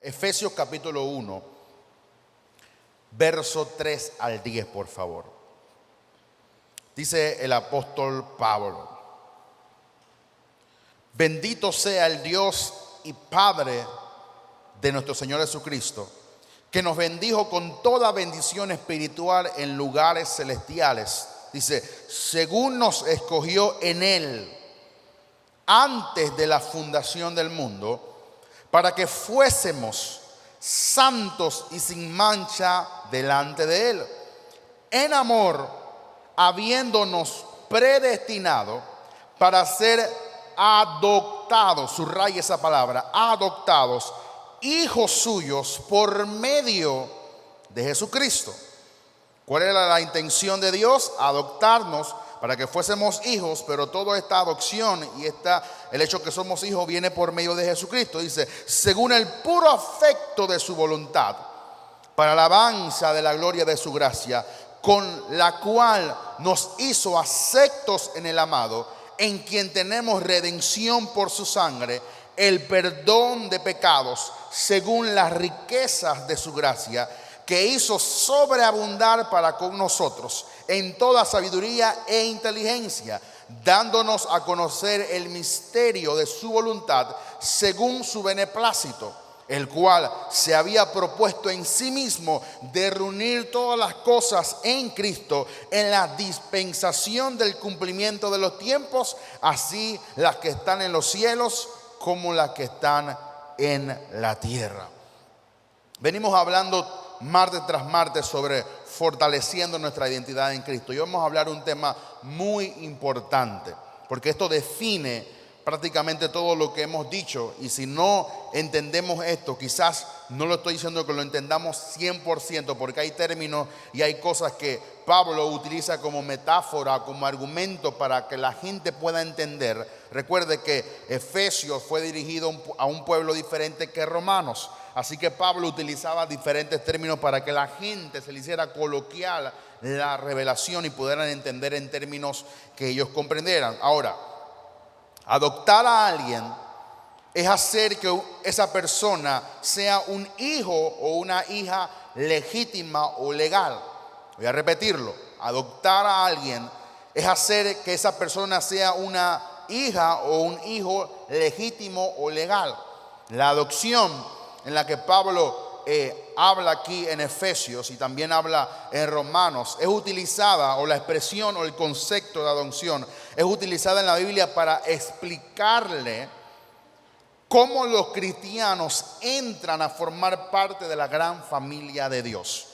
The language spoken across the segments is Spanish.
Efesios capítulo 1, verso 3 al 10, por favor. Dice el apóstol Pablo: bendito sea el Dios y Padre de nuestro Señor Jesucristo, que nos bendijo con toda bendición espiritual en lugares celestiales. Dice, según nos escogió en Él antes de la fundación del mundo, para que fuésemos santos y sin mancha delante de Él, en amor, habiéndonos predestinado para ser adoptados, subraya esa palabra, adoptados, hijos suyos por medio de Jesucristo. ¿Cuál era la intención de Dios? Adoptarnos para que fuésemos hijos, pero toda esta adopción y el hecho que somos hijos viene por medio de Jesucristo. Dice, según el puro afecto de su voluntad, para alabanza de la gloria de su gracia, con la cual nos hizo aceptos en el amado, en quien tenemos redención por su sangre, el perdón de pecados, según las riquezas de su gracia, que hizo sobreabundar para con nosotros en toda sabiduría e inteligencia, dándonos a conocer el misterio de su voluntad, según su beneplácito, el cual se había propuesto en sí mismo de reunir todas las cosas en Cristo, en la dispensación del cumplimiento de los tiempos, así las que están en los cielos como las que están en la tierra. Venimos hablando martes tras martes sobre fortaleciendo nuestra identidad en Cristo. Y vamos a hablar un tema muy importante, porque esto define prácticamente todo lo que hemos dicho. Y si no entendemos esto, quizás no lo estoy diciendo que lo entendamos 100%, porque hay términos y hay cosas que Pablo utiliza como metáfora, como argumento para que la gente pueda entender. Recuerde que Efesios fue dirigido a un pueblo diferente que Romanos. Así que Pablo utilizaba diferentes términos para que la gente se le hiciera coloquial la revelación y pudieran entender en términos que ellos comprendieran. Ahora, adoptar a alguien es hacer que esa persona sea un hijo o una hija legítima o legal. Voy a repetirlo. Adoptar a alguien es hacer que esa persona sea una hija o un hijo legítimo o legal. La adopción en la que Pablo habla aquí en Efesios y también habla en Romanos, es utilizada, o la expresión o el concepto de adopción es utilizada en la Biblia para explicarle cómo los cristianos entran a formar parte de la gran familia de Dios.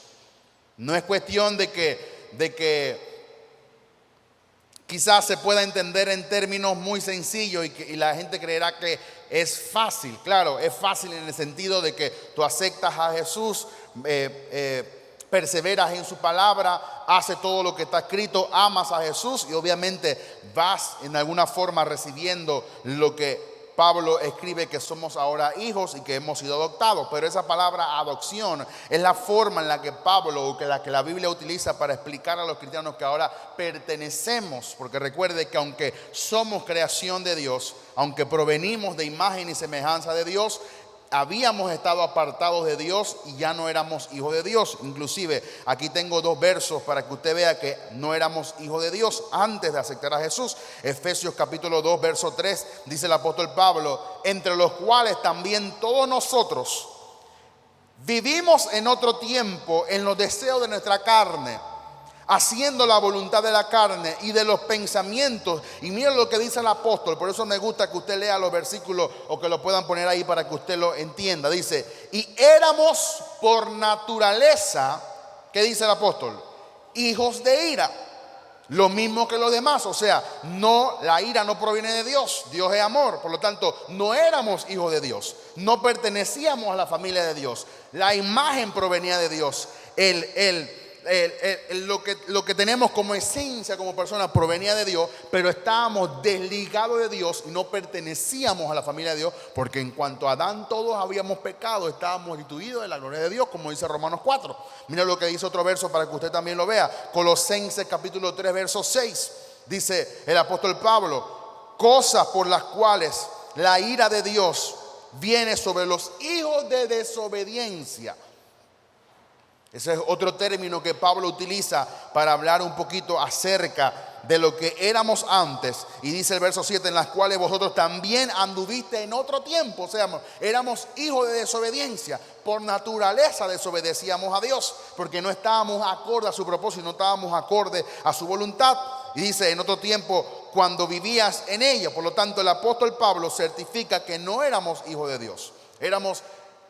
No es cuestión de que quizás se pueda entender en términos muy sencillos y la gente creerá que es fácil. Claro, es fácil en el sentido de que tú aceptas a Jesús, perseveras en su palabra, haces todo lo que está escrito, amas a Jesús y obviamente vas en alguna forma recibiendo lo que Pablo escribe, que somos ahora hijos y que hemos sido adoptados. Pero esa palabra adopción es la forma en la que Pablo, o que la Biblia utiliza para explicar a los cristianos que ahora pertenecemos. Porque recuerde que aunque somos creación de Dios, aunque provenimos de imagen y semejanza de Dios, habíamos estado apartados de Dios y ya no éramos hijos de Dios. Inclusive aquí tengo dos versos para que usted vea que no éramos hijos de Dios antes de aceptar a Jesús. Efesios capítulo 2 verso 3 dice el apóstol Pablo: entre los cuales también todos nosotros vivimos en otro tiempo en los deseos de nuestra carne, haciendo la voluntad de la carne y de los pensamientos. Y miren lo que dice el apóstol. Por eso me gusta que usted lea los versículos o que lo puedan poner ahí para que usted lo entienda. Dice, y éramos por naturaleza, ¿qué dice el apóstol? Hijos de ira, lo mismo que los demás. O sea, no, la ira no proviene de Dios. Dios es amor. Por lo tanto, no éramos hijos de Dios, no pertenecíamos a la familia de Dios. La imagen provenía de Dios. Lo que tenemos como esencia, como persona, provenía de Dios, pero estábamos desligados de Dios y no pertenecíamos a la familia de Dios, porque en cuanto a Adán todos habíamos pecado, estábamos destituidos de la gloria de Dios, como dice Romanos 4. Mira lo que dice otro verso para que usted también lo vea. Colosenses capítulo 3 verso 6. Dice el apóstol Pablo: cosas por las cuales la ira de Dios viene sobre los hijos de desobediencia. Ese es otro término que Pablo utiliza para hablar un poquito acerca de lo que éramos antes. Y dice el verso 7, en las cuales vosotros también anduviste en otro tiempo. O sea, éramos hijos de desobediencia. Por naturaleza desobedecíamos a Dios, porque no estábamos acorde a su propósito, no estábamos acorde a su voluntad. Y dice, en otro tiempo, cuando vivías en ella. Por lo tanto, el apóstol Pablo certifica que no éramos hijos de Dios. Éramos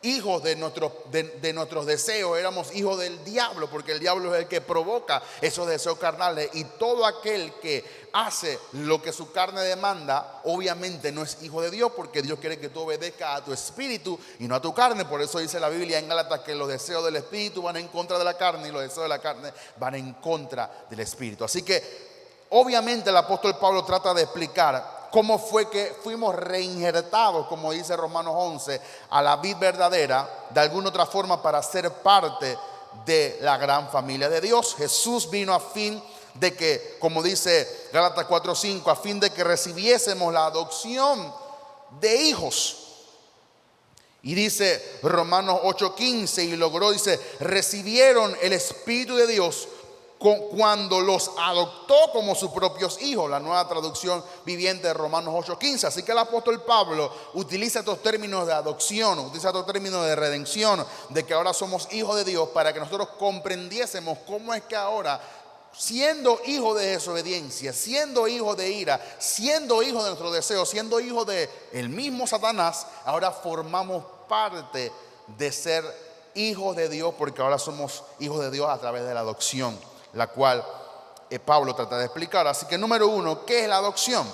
hijos de nuestros deseos, éramos hijos del diablo, porque el diablo es el que provoca esos deseos carnales, y todo aquel que hace lo que su carne demanda, obviamente no es hijo de Dios, porque Dios quiere que tú obedezcas a tu espíritu y no a tu carne. Por eso dice la Biblia en Gálatas que los deseos del espíritu van en contra de la carne y los deseos de la carne van en contra del espíritu. Así que obviamente el apóstol Pablo trata de explicar cómo fue que fuimos reinjertados, como dice Romanos 11, a la vid verdadera, de alguna otra forma, para ser parte de la gran familia de Dios. Jesús vino a fin de que, como dice Gálatas 4:5, a fin de que recibiésemos la adopción de hijos. Y dice Romanos 8:15, y logró, dice, recibieron el Espíritu de Dios cuando los adoptó como sus propios hijos, la nueva traducción viviente de Romanos 8:15. Así que el apóstol Pablo utiliza estos términos de adopción, utiliza estos términos de redención, de que ahora somos hijos de Dios, para que nosotros comprendiésemos cómo es que ahora, siendo hijos de desobediencia, siendo hijos de ira, siendo hijos de nuestro deseo, siendo hijos de el mismo Satanás, ahora formamos parte de ser hijos de Dios, porque ahora somos hijos de Dios a través de la adopción, la cual Pablo trata de explicar. Así que número uno, ¿qué es la adopción?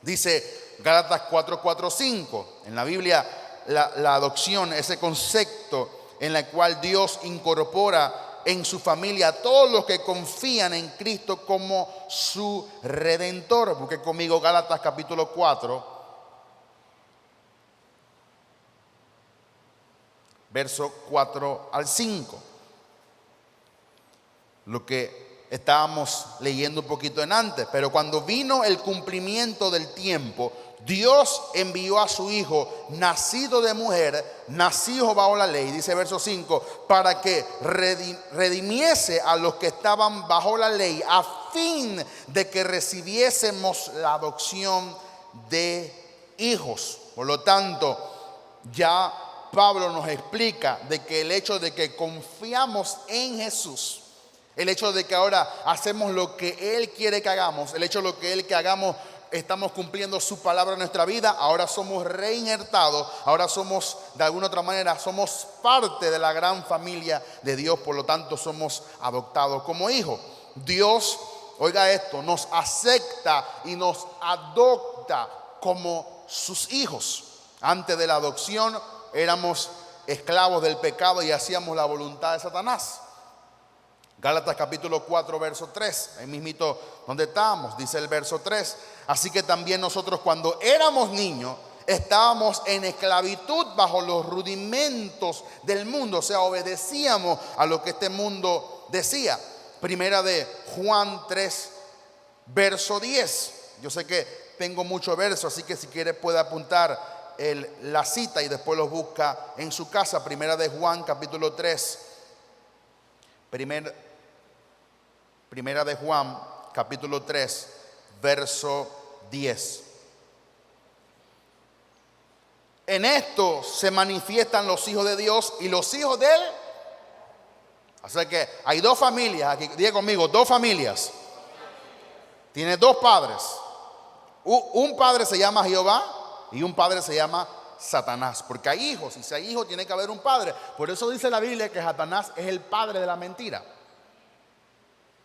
Dice Gálatas 4:5. En la Biblia la adopción, ese concepto en el cual Dios incorpora en su familia a todos los que confían en Cristo como su redentor. Busque conmigo Gálatas capítulo 4, verso 4 al 5. Lo que estábamos leyendo un poquito en antes. Pero cuando vino el cumplimiento del tiempo, Dios envió a su hijo, nacido de mujer, nacido bajo la ley, dice verso 5, para que redimiese a los que estaban bajo la ley, a fin de que recibiésemos la adopción de hijos. Por lo tanto, ya Pablo nos explica de que el hecho de que confiamos en Jesús, el hecho de que ahora hacemos lo que Él quiere que hagamos, el hecho de que Él que hagamos, estamos cumpliendo su palabra en nuestra vida, ahora somos reinjertados, ahora somos, de alguna otra manera, somos parte de la gran familia de Dios, por lo tanto somos adoptados como hijos. Dios, oiga esto, nos acepta y nos adopta como sus hijos. Antes de la adopción éramos esclavos del pecado y hacíamos la voluntad de Satanás. Gálatas capítulo 4, verso 3, ahí mismito donde estábamos, dice el verso 3. Así que también nosotros, cuando éramos niños, estábamos en esclavitud bajo los rudimentos del mundo, o sea, obedecíamos a lo que este mundo decía. Primera de Juan 3, verso 10. Yo sé que tengo muchos versos, así que si quiere puede apuntar la cita y después los busca en su casa. Primera de Juan capítulo 3, Primera de Juan capítulo 3, verso 10. En esto se manifiestan los hijos de Dios y los hijos de Él. Así que hay dos familias aquí, diga conmigo, dos familias. Tiene dos padres. Un padre se llama Jehová y un padre se llama Satanás, porque hay hijos, y si hay hijos tiene que haber un padre. Por eso dice la Biblia que Satanás es el padre de la mentira.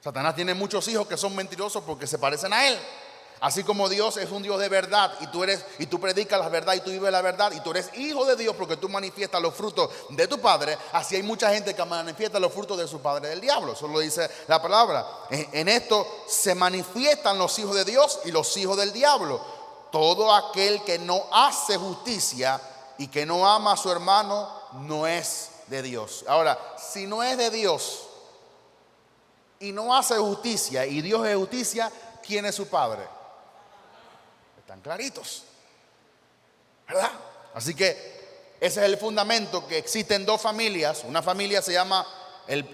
Satanás tiene muchos hijos que son mentirosos porque se parecen a él. Así como Dios es un Dios de verdad y tú predicas la verdad y tú vives la verdad y tú eres hijo de Dios porque tú manifiestas los frutos de tu padre, así hay mucha gente que manifiesta los frutos de su padre del diablo. Eso lo dice la palabra. En esto se manifiestan los hijos de Dios y los hijos del diablo. Todo aquel que no hace justicia y que no ama a su hermano no es de Dios. Ahora, si no es de Dios y no hace justicia y Dios es justicia, ¿quién es su padre? Están claritos, ¿verdad? Así que ese es el fundamento, que existen dos familias. Una familia se llama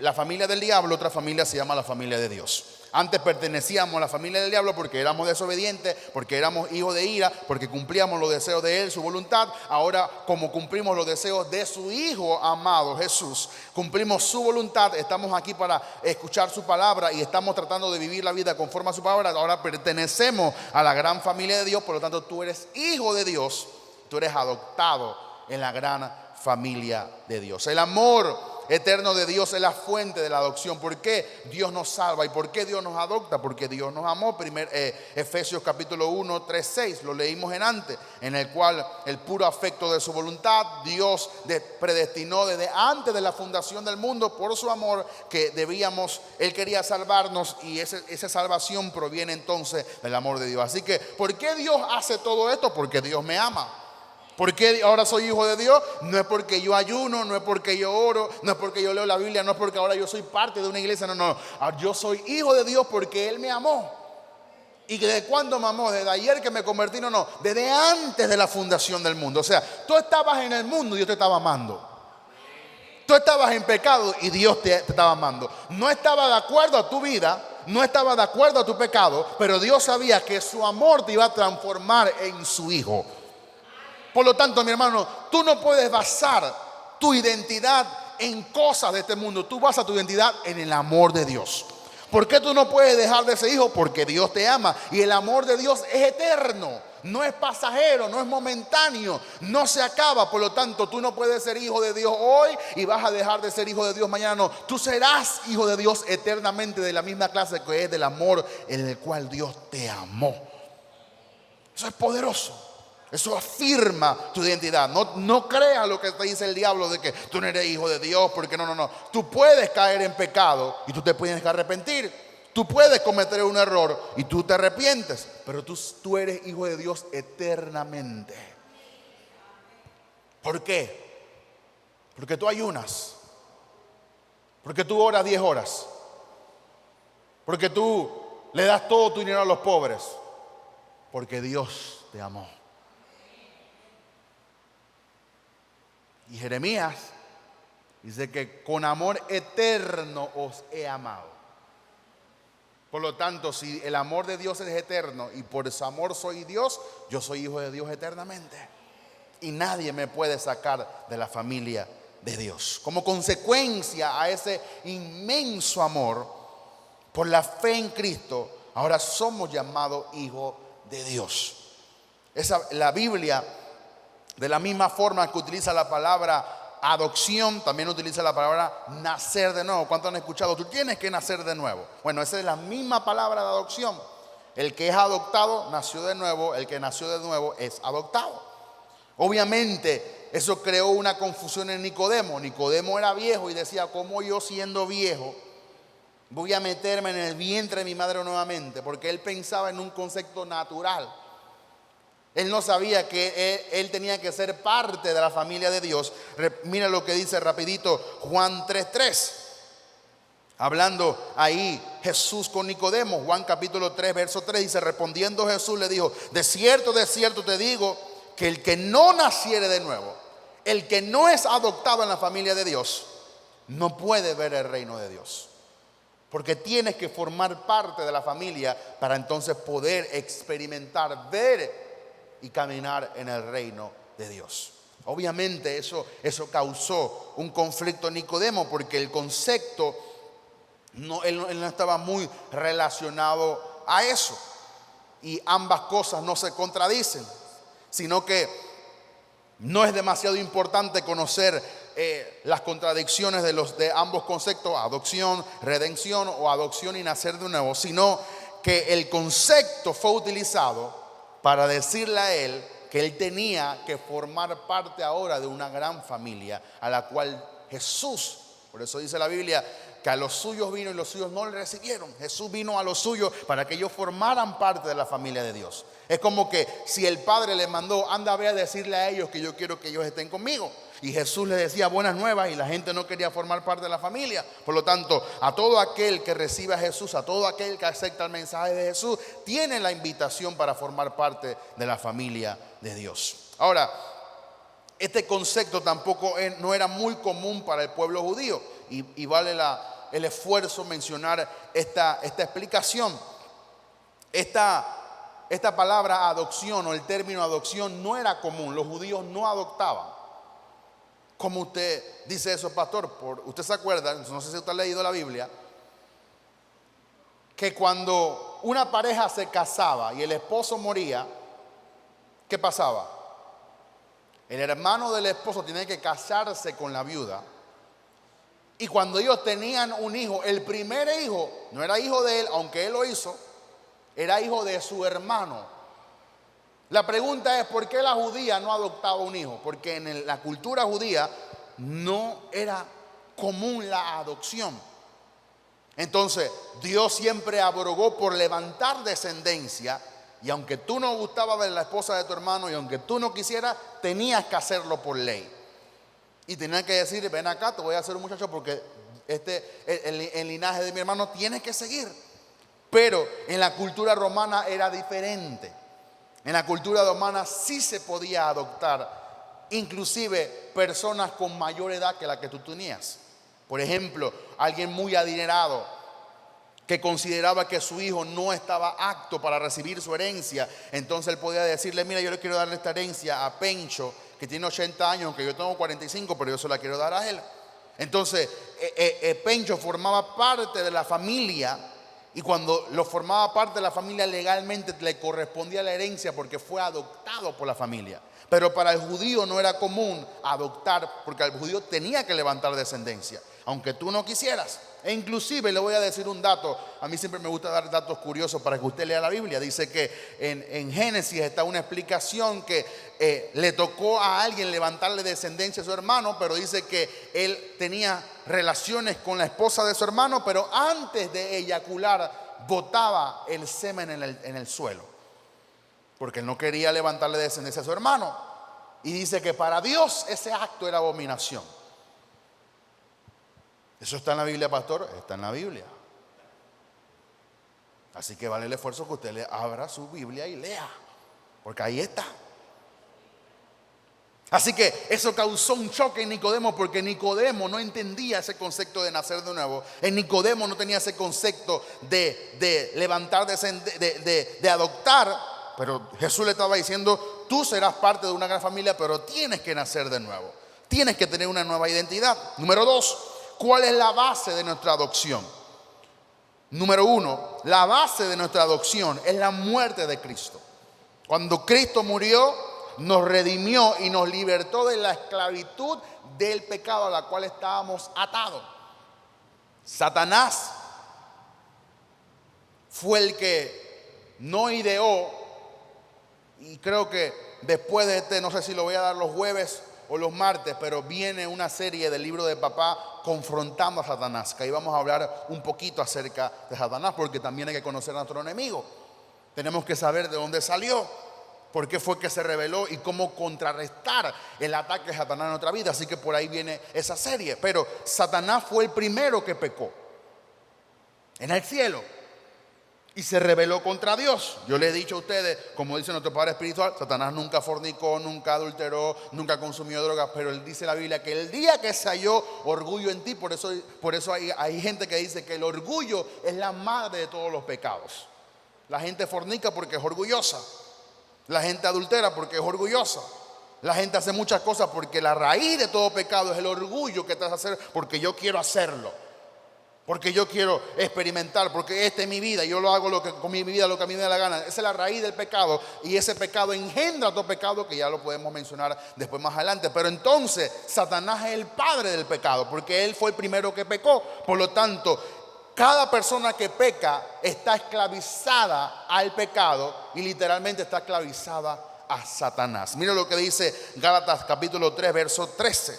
la familia del diablo, otra familia se llama la familia de Dios. Antes pertenecíamos a la familia del diablo porque éramos desobedientes, porque éramos hijos de ira, porque cumplíamos los deseos de él, su voluntad. Ahora, como cumplimos los deseos de su Hijo amado Jesús, cumplimos su voluntad, estamos aquí para escuchar su palabra y estamos tratando de vivir la vida conforme a su palabra. Ahora pertenecemos a la gran familia de Dios, por lo tanto tú eres hijo de Dios, tú eres adoptado en la gran familia de Dios. El amor eterno de Dios es la fuente de la adopción. ¿Por qué Dios nos salva y por qué Dios nos adopta? Porque Dios nos amó. Efesios capítulo 1, 3, 6, lo leímos en antes, en el cual el puro afecto de su voluntad, Dios predestinó desde antes de la fundación del mundo por su amor, que Él quería salvarnos, y esa salvación proviene entonces del amor de Dios. Así que, ¿por qué Dios hace todo esto? Porque Dios me ama. ¿Por qué ahora soy hijo de Dios? No es porque yo ayuno, no es porque yo oro, no es porque yo leo la Biblia, no es porque ahora yo soy parte de una iglesia, no. Yo soy hijo de Dios porque Él me amó. ¿Y desde cuándo me amó? ¿Desde ayer que me convertí? No, desde antes de la fundación del mundo. O sea, tú estabas en el mundo y Dios te estaba amando. Tú estabas en pecado y Dios te estaba amando. No estaba de acuerdo a tu vida, no estaba de acuerdo a tu pecado, pero Dios sabía que su amor te iba a transformar en su Hijo. Por lo tanto, mi hermano, tú no puedes basar tu identidad en cosas de este mundo. Tú basas tu identidad en el amor de Dios. ¿Por qué tú no puedes dejar de ser hijo? Porque Dios te ama. Y el amor de Dios es eterno. No es pasajero, no es momentáneo. No se acaba. Por lo tanto, tú no puedes ser hijo de Dios hoy y vas a dejar de ser hijo de Dios mañana. No, tú serás hijo de Dios eternamente, de la misma clase que es del amor en el cual Dios te amó. Eso es poderoso. Eso afirma tu identidad. No creas lo que te dice el diablo de que tú no eres hijo de Dios, porque no. Tú puedes caer en pecado y tú te puedes arrepentir. Tú puedes cometer un error y tú te arrepientes, pero tú eres hijo de Dios eternamente. ¿Por qué? Porque tú ayunas. Porque tú oras 10 horas. Porque tú le das todo tu dinero a los pobres. Porque Dios te amó. Y Jeremías dice que con amor eterno os he amado. Por lo tanto, si el amor de Dios es eterno y por ese amor soy Dios, yo soy hijo de Dios eternamente. Y nadie me puede sacar de la familia de Dios. Como consecuencia a ese inmenso amor, por la fe en Cristo, ahora somos llamados hijos de Dios. La Biblia, de la misma forma que utiliza la palabra adopción, también utiliza la palabra nacer de nuevo. ¿Cuántos han escuchado? Tú tienes que nacer de nuevo. Bueno, esa es la misma palabra de adopción. El que es adoptado nació de nuevo, el que nació de nuevo es adoptado. Obviamente, eso creó una confusión en Nicodemo. Nicodemo era viejo y decía, ¿cómo yo siendo viejo voy a meterme en el vientre de mi madre nuevamente? Porque él pensaba en un concepto natural. Él no sabía que él tenía que ser parte de la familia de Dios. Mira lo que dice rapidito Juan 3:3. Hablando ahí Jesús con Nicodemo, Juan capítulo 3, verso 3, dice, respondiendo Jesús le dijo, de cierto te digo, que el que no naciere de nuevo, el que no es adoptado en la familia de Dios, no puede ver el reino de Dios. Porque tienes que formar parte de la familia para entonces poder experimentar, ver y caminar en el reino de Dios. Obviamente eso causó un conflicto en Nicodemo, porque el concepto él no estaba muy relacionado a eso. Y ambas cosas no se contradicen, sino que no es demasiado importante conocer las contradicciones de ambos conceptos, adopción, redención, o adopción y nacer de nuevo, sino que el concepto fue utilizado para decirle a él que él tenía que formar parte ahora de una gran familia a la cual Jesús, por eso dice la Biblia, que a los suyos vino y los suyos no le recibieron. Jesús vino a los suyos para que ellos formaran parte de la familia de Dios. Es como que si el Padre les mandó, anda, ve a decirle a ellos que yo quiero que ellos estén conmigo. Y Jesús les decía buenas nuevas y la gente no quería formar parte de la familia. Por lo tanto, a todo aquel que recibe a Jesús, a todo aquel que acepta el mensaje de Jesús, tiene la invitación para formar parte de la familia de Dios. Ahora, Este concepto tampoco no era muy común para el pueblo judío. Y vale el esfuerzo mencionar esta explicación. Esta palabra adopción o el término adopción no era común. Los judíos no adoptaban. ¿Cómo usted dice eso, pastor? Usted se acuerda, no sé si usted ha leído la Biblia, que cuando una pareja se casaba y el esposo moría, ¿qué pasaba? El hermano del esposo tenía que casarse con la viuda. Y cuando ellos tenían un hijo, el primer hijo no era hijo de él, aunque él lo hizo, era hijo de su hermano. La pregunta es, ¿por qué la judía no adoptaba un hijo? Porque en la cultura judía no era común la adopción. Entonces, Dios siempre abrogó por levantar descendencia. Y aunque tú no gustabas de la esposa de tu hermano y aunque tú no quisieras, tenías que hacerlo por ley. Y tenías que decir, ven acá, te voy a hacer un muchacho porque el linaje de mi hermano tiene que seguir. Pero en la cultura romana era diferente. En la cultura romana sí se podía adoptar, inclusive personas con mayor edad que la que tú tenías. Por ejemplo, alguien muy adinerado que consideraba que su hijo no estaba apto para recibir su herencia, entonces él podía decirle, mira, yo le quiero darle esta herencia a Pencho, que tiene 80 años, aunque yo tengo 45, pero yo se la quiero dar a él. Entonces, Pencho formaba parte de la familia. Y cuando lo formaba parte de la familia, legalmente le correspondía la herencia porque fue adoptado por la familia. Pero para el judío no era común adoptar, porque el judío tenía que levantar descendencia, aunque tú no quisieras. E inclusive le voy a decir un dato, a mí siempre me gusta dar datos curiosos para que usted lea la Biblia. Dice que en Génesis está una explicación que le tocó a alguien levantarle descendencia a su hermano, pero dice que él tenía relaciones con la esposa de su hermano, pero antes de eyacular botaba el semen en el suelo, porque él no quería levantarle descendencia a su hermano. Y dice que para Dios ese acto era abominación. ¿Eso está en la Biblia, pastor? Está en la Biblia. Así que vale el esfuerzo que usted le abra su Biblia y lea, porque ahí está. Así que eso causó un choque en Nicodemo, porque Nicodemo no entendía ese concepto de nacer de nuevo. En Nicodemo no tenía ese concepto de levantar, de adoptar. Pero Jesús le estaba diciendo, tú serás parte de una gran familia, pero tienes que nacer de nuevo. Tienes que tener una nueva identidad. Número 2, ¿cuál es la base de nuestra adopción? Número 1, la base de nuestra adopción es la muerte de Cristo. Cuando Cristo murió, nos redimió y nos libertó de la esclavitud del pecado a la cual estábamos atados. Satanás fue el que no ideó, y creo que después de no sé si lo voy a dar los jueves o los martes, pero viene una serie del libro de papá confrontando a Satanás, que ahí vamos a hablar un poquito acerca de Satanás, porque también hay que conocer a nuestro enemigo. Tenemos que saber de dónde salió, por qué fue que se rebeló y cómo contrarrestar el ataque de Satanás en nuestra vida. Así que por ahí viene esa serie. Pero Satanás fue el primero que pecó en el cielo y se rebeló contra Dios. Yo le he dicho a ustedes, como dice nuestro Padre Espiritual, Satanás nunca fornicó, nunca adulteró, nunca consumió drogas, pero él dice la Biblia que el día que se halló orgullo en ti, por eso hay gente que dice que el orgullo es la madre de todos los pecados. La gente fornica porque es orgullosa. La gente adultera porque es orgullosa. La gente hace muchas cosas porque la raíz de todo pecado es el orgullo que te hace hacer, porque yo quiero hacerlo, porque yo quiero experimentar, porque esta es mi vida, yo lo hago con mi vida lo que a mí me da la gana. Esa es la raíz del pecado, y ese pecado engendra otro pecado que ya lo podemos mencionar después más adelante. Pero entonces Satanás es el padre del pecado, porque él fue el primero que pecó. Por lo tanto, cada persona que peca está esclavizada al pecado y literalmente está esclavizada a Satanás. Mira lo que dice Gálatas capítulo 3, verso 13.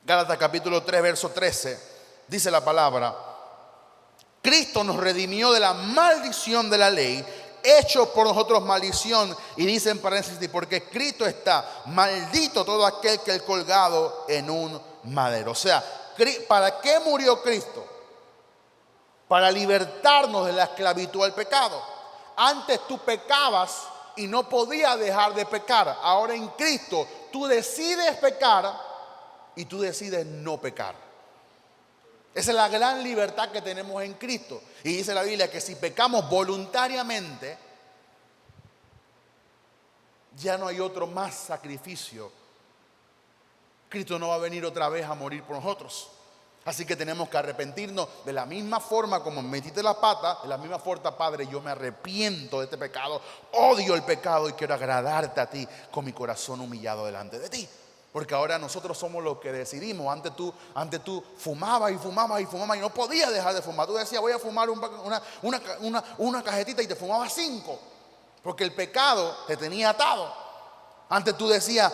Gálatas capítulo 3, verso 13. Dice la palabra: Cristo nos redimió de la maldición de la ley, hecho por nosotros maldición. Y dice en paréntesis, porque escrito está: maldito todo aquel que es colgado en un madero. O sea, ¿para qué murió Cristo? Para libertarnos de la esclavitud al pecado. Antes tú pecabas y no podía dejar de pecar. Ahora en Cristo tú decides pecar y tú decides no pecar. Esa es la gran libertad que tenemos en Cristo. Y dice la Biblia que si pecamos voluntariamente, ya no hay otro más sacrificio. Cristo no va a venir otra vez a morir por nosotros. Así que tenemos que arrepentirnos de la misma forma como metiste la pata, de la misma forma, Padre, yo me arrepiento de este pecado, odio el pecado y quiero agradarte a ti con mi corazón humillado delante de ti. Porque ahora nosotros somos los que decidimos. Antes tú fumabas y fumabas y fumabas y no podías dejar de fumar. Tú decías, voy a fumar una cajetita y te fumabas 5. Porque el pecado te tenía atado. Antes tú decías,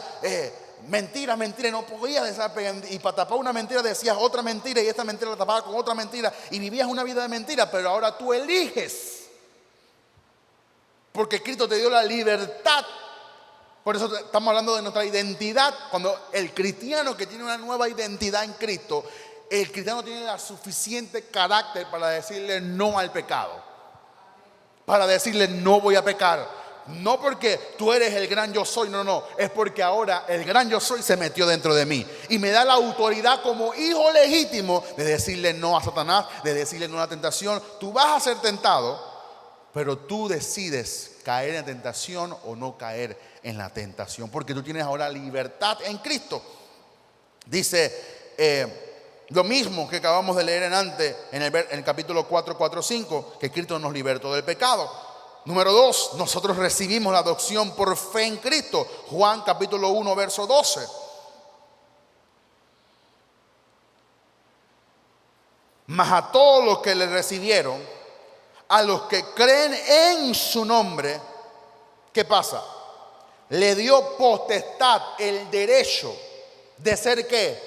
mentira, y no podías dejar. Y para tapar una mentira decías otra mentira y esta mentira la tapabas con otra mentira. Y vivías una vida de mentira, pero ahora tú eliges. Porque Cristo te dio la libertad. Por eso estamos hablando de nuestra identidad. Cuando el cristiano que tiene una nueva identidad en Cristo, el cristiano tiene la suficiente carácter para decirle no al pecado. Para decirle no voy a pecar. No porque tú eres el gran yo soy, no. Es porque ahora el gran yo soy se metió dentro de mí. Y me da la autoridad como hijo legítimo de decirle no a Satanás, de decirle no a la tentación. Tú vas a ser tentado, pero tú decides caer en tentación o no caer en la tentación, porque tú tienes ahora libertad en Cristo. Dice lo mismo que acabamos de leer en el capítulo 4:5, que Cristo nos libertó del pecado. Número 2, nosotros recibimos la adopción por fe en Cristo. Juan capítulo 1 verso 12. Mas a todos los que le recibieron, a los que creen en su nombre, ¿qué pasa? Le dio potestad, el derecho de ser ¿qué?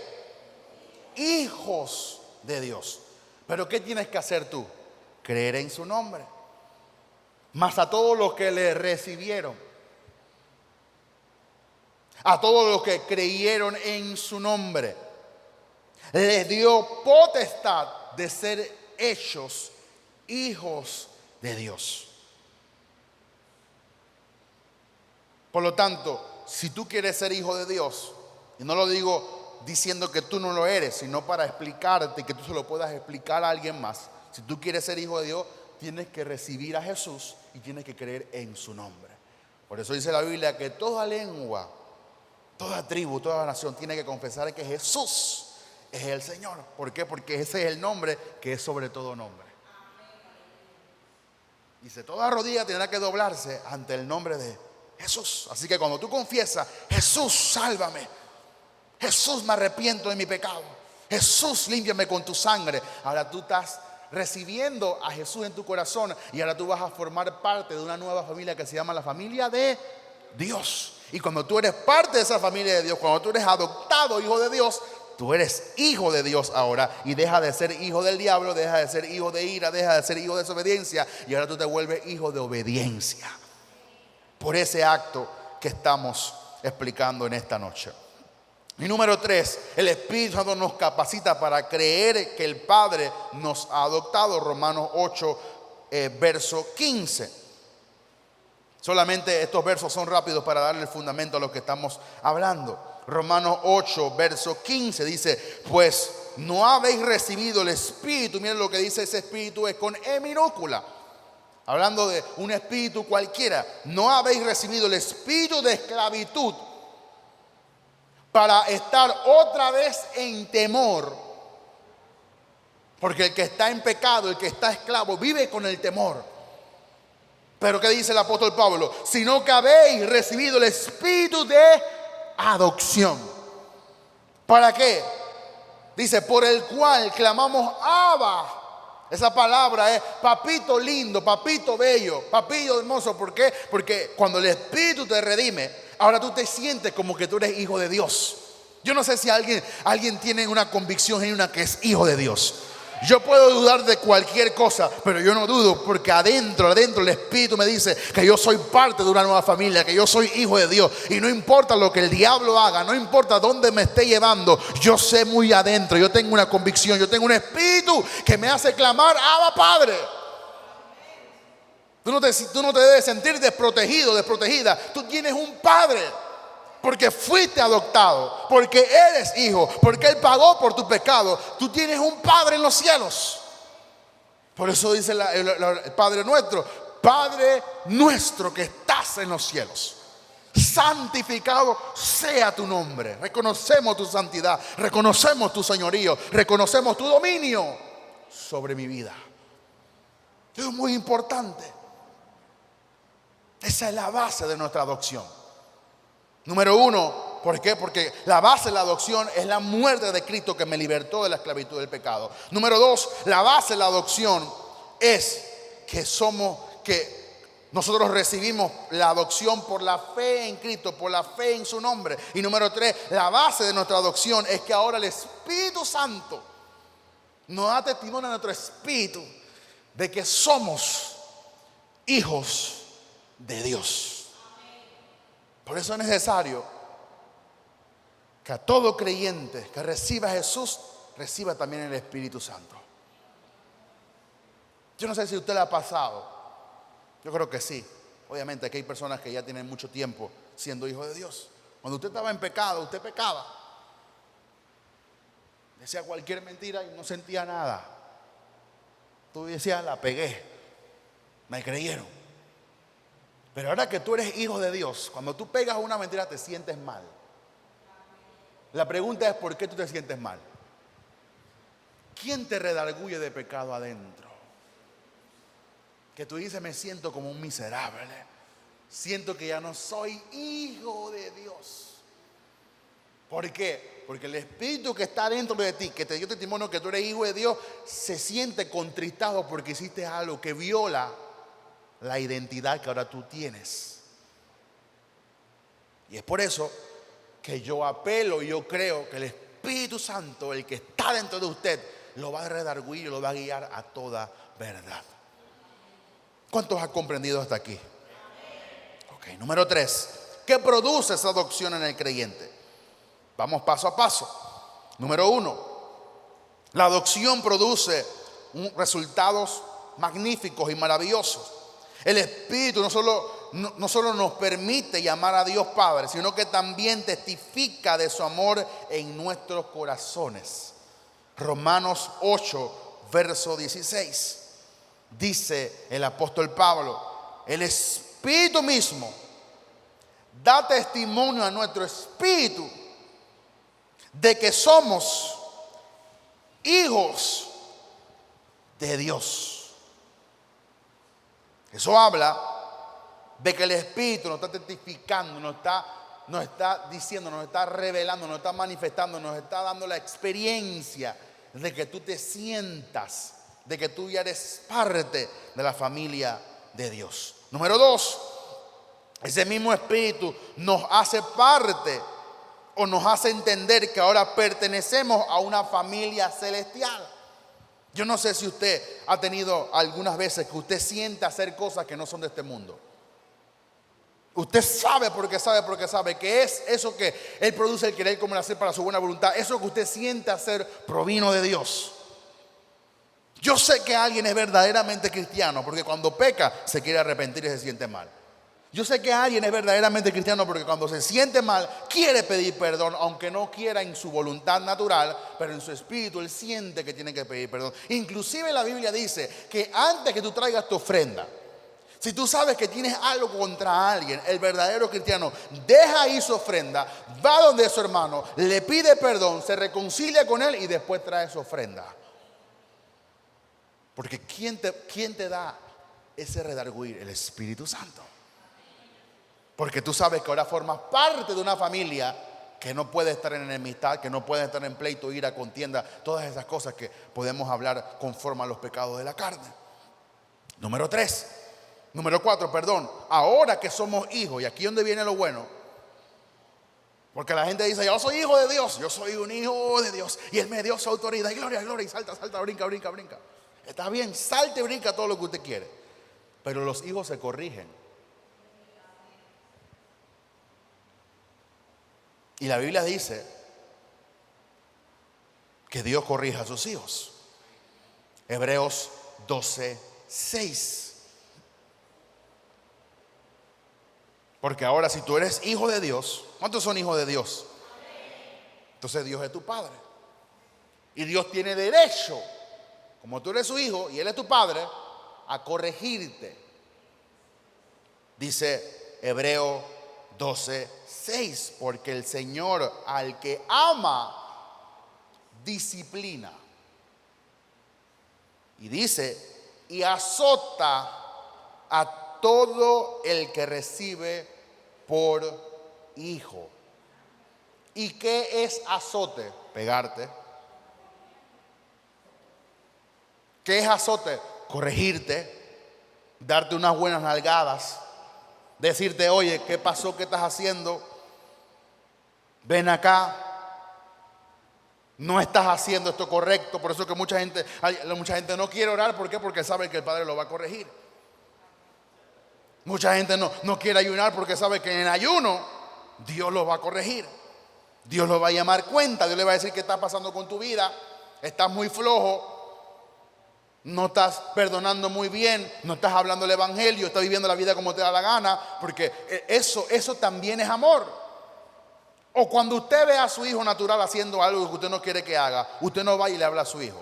Hijos de Dios. Pero ¿qué tienes que hacer tú? Creer en su nombre. Mas a todos los que le recibieron, a todos los que creyeron en su nombre, les dio potestad de ser hechos hijos de Dios. Por lo tanto, si tú quieres ser hijo de Dios, y no lo digo diciendo que tú no lo eres, sino para explicarte, que tú se lo puedas explicar a alguien más. Si tú quieres ser hijo de Dios, tienes que recibir a Jesús y tienes que creer en su nombre. Por eso dice la Biblia que toda lengua, toda tribu, toda nación tiene que confesar que Jesús es el Señor. ¿Por qué? Porque ese es el nombre que es sobre todo nombre. Dice, toda rodilla tendrá que doblarse ante el nombre de Jesús. Así que cuando tú confiesas, Jesús, sálvame. Jesús, me arrepiento de mi pecado. Jesús, límpiame con tu sangre. Ahora tú estás recibiendo a Jesús en tu corazón y ahora tú vas a formar parte de una nueva familia que se llama la familia de Dios. Y cuando tú eres parte de esa familia de Dios, cuando tú eres adoptado hijo de Dios, tú eres hijo de Dios ahora y deja de ser hijo del diablo, deja de ser hijo de ira, deja de ser hijo de desobediencia y ahora tú te vuelves hijo de obediencia. Por ese acto que estamos explicando en esta noche. Y número 3, el Espíritu Santo nos capacita para creer que el Padre nos ha adoptado. Romanos 8, verso 15. Solamente estos versos son rápidos para darle el fundamento a lo que estamos hablando. Romanos 8, verso 15 dice, pues no habéis recibido el Espíritu. Miren lo que dice ese Espíritu, es con E minúscula. Hablando de un espíritu cualquiera. No habéis recibido el espíritu de esclavitud para estar otra vez en temor. Porque el que está en pecado, el que está esclavo, vive con el temor. Pero ¿qué dice el apóstol Pablo? Sino que habéis recibido el espíritu de adopción. ¿Para qué? Dice, por el cual clamamos Abba. Esa palabra es papito lindo, papito bello, papito hermoso. ¿Por qué? Porque cuando el Espíritu te redime, ahora tú te sientes como que tú eres hijo de Dios. Yo no sé si alguien tiene una convicción genuina que es hijo de Dios. Yo puedo dudar de cualquier cosa, pero yo no dudo porque adentro el Espíritu me dice que yo soy parte de una nueva familia, que yo soy hijo de Dios. Y no importa lo que el diablo haga, no importa dónde me esté llevando, yo sé muy adentro, yo tengo una convicción, yo tengo un Espíritu que me hace clamar, Abba Padre. Tú no te debes sentir desprotegido, desprotegida. Tú tienes un padre. Porque fuiste adoptado, porque eres hijo, porque Él pagó por tu pecado. Tú tienes un Padre en los cielos. Por eso dice el Padre nuestro: Padre nuestro que estás en los cielos, santificado sea tu nombre. Reconocemos tu santidad, reconocemos tu señorío, reconocemos tu dominio sobre mi vida. Eso es muy importante. Esa es la base de nuestra adopción. Número uno, ¿por qué? Porque la base de la adopción es la muerte de Cristo que me libertó de la esclavitud del pecado. Número dos, la base de la adopción es que nosotros recibimos la adopción por la fe en Cristo, por la fe en su nombre. Y número tres, la base de nuestra adopción es que ahora el Espíritu Santo nos da testimonio a nuestro espíritu de que somos hijos de Dios. Por eso es necesario que a todo creyente que reciba a Jesús, reciba también el Espíritu Santo. Yo no sé si a usted le ha pasado. Yo creo que sí. Obviamente aquí hay personas que ya tienen mucho tiempo siendo hijos de Dios. Cuando usted estaba en pecado, usted pecaba. Decía cualquier mentira y no sentía nada. Tú decías, la pegué. Me creyeron. Pero ahora que tú eres hijo de Dios, cuando tú pegas una mentira te sientes mal. La pregunta es: ¿por qué tú te sientes mal? ¿Quién te redarguye de pecado adentro? Que tú dices: me siento como un miserable. Siento que ya no soy hijo de Dios. ¿Por qué? Porque el Espíritu que está dentro de ti, que te dio testimonio que tú eres hijo de Dios, se siente contristado porque hiciste algo que viola la identidad que ahora tú tienes. Y es por eso que yo apelo y yo creo que el Espíritu Santo, el que está dentro de usted, lo va a redarguir y lo va a guiar a toda verdad. ¿Cuántos han comprendido hasta aquí? Ok, número 3. ¿Qué produce esa adopción en el creyente? Vamos paso a paso. Número 1. La adopción produce resultados magníficos y maravillosos. El Espíritu no solo nos permite llamar a Dios Padre, sino que también testifica de su amor en nuestros corazones. Romanos 8, verso 16. Dice el apóstol Pablo: el Espíritu mismo da testimonio a nuestro espíritu de que somos hijos de Dios. Eso habla de que el Espíritu nos está testificando, nos está diciendo, nos está revelando, nos está manifestando, nos está dando la experiencia de que tú te sientas, de que tú ya eres parte de la familia de Dios. Número 2, ese mismo Espíritu nos hace parte o nos hace entender que ahora pertenecemos a una familia celestial. Yo no sé si usted ha tenido algunas veces que usted siente hacer cosas que no son de este mundo. Usted sabe que es eso que Él produce el querer como el hacer para su buena voluntad. Eso que usted siente hacer provino de Dios. Yo sé que alguien es verdaderamente cristiano porque cuando peca se quiere arrepentir y se siente mal. Yo sé que alguien es verdaderamente cristiano porque cuando se siente mal quiere pedir perdón, aunque no quiera en su voluntad natural, pero en su espíritu él siente que tiene que pedir perdón. Inclusive la Biblia dice que antes que tú traigas tu ofrenda, si tú sabes que tienes algo contra alguien, el verdadero cristiano deja ahí su ofrenda, va donde su hermano, le pide perdón, se reconcilia con él y después trae su ofrenda. Porque ¿quién te da ese redarguir? El Espíritu Santo. Porque tú sabes que ahora formas parte de una familia que no puede estar en enemistad, que no puede estar en pleito, ira, contienda, todas esas cosas que podemos hablar conforme a los pecados de la carne. Número 4, ahora que somos hijos, y aquí es donde viene lo bueno, porque la gente dice: yo soy hijo de Dios, yo soy un hijo de Dios, y Él me dio su autoridad, y gloria, y salta, brinca. Está bien, salte y brinca todo lo que usted quiere, pero los hijos se corrigen. Y la Biblia dice que Dios corrige a sus hijos. Hebreos 12:6. Porque ahora si tú eres hijo de Dios, ¿cuántos son hijos de Dios? Entonces Dios es tu padre. Y Dios tiene derecho, como tú eres su hijo y Él es tu padre, a corregirte. Dice Hebreo 12:6, porque el Señor al que ama, disciplina. Y dice, y azota a todo el que recibe por hijo. ¿Y qué es azote? Pegarte. ¿Qué es azote? Corregirte, darte unas buenas nalgadas, decirte, oye, ¿qué pasó? ¿Qué estás haciendo? Ven acá. No estás haciendo esto correcto. Por eso que mucha gente no quiere orar. ¿Por qué? Porque sabe que el Padre lo va a corregir. Mucha gente no quiere ayunar porque sabe que en ayuno Dios lo va a corregir. Dios lo va a llamar cuenta. Dios le va a decir qué está pasando con tu vida. Estás muy flojo. No estás perdonando muy bien. No estás hablando el evangelio. Estás viviendo la vida como te da la gana. Porque eso también es amor. O cuando usted ve a su hijo natural haciendo algo que usted no quiere que haga, usted no va y le habla a su hijo.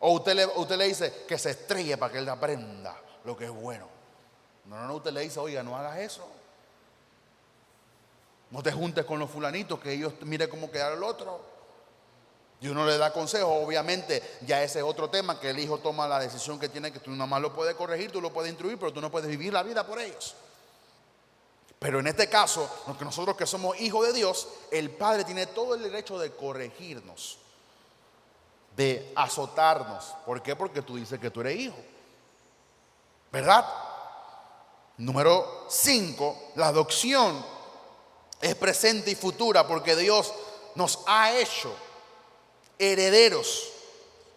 O usted le dice que se estrelle para que él aprenda lo que es bueno. No, usted le dice, oiga, no hagas eso. No te juntes con los fulanitos, que ellos mire cómo queda el otro. Y uno le da consejos. Obviamente ya ese es otro tema, que el hijo toma la decisión que tiene, que tú nada más lo puedes corregir, tú lo puedes instruir, pero tú no puedes vivir la vida por ellos. Pero en este caso, nosotros que somos hijos de Dios, el Padre tiene todo el derecho de corregirnos, de azotarnos. ¿Por qué? Porque tú dices que tú eres hijo, ¿verdad? Número 5, la adopción es presente y futura porque Dios nos ha hecho herederos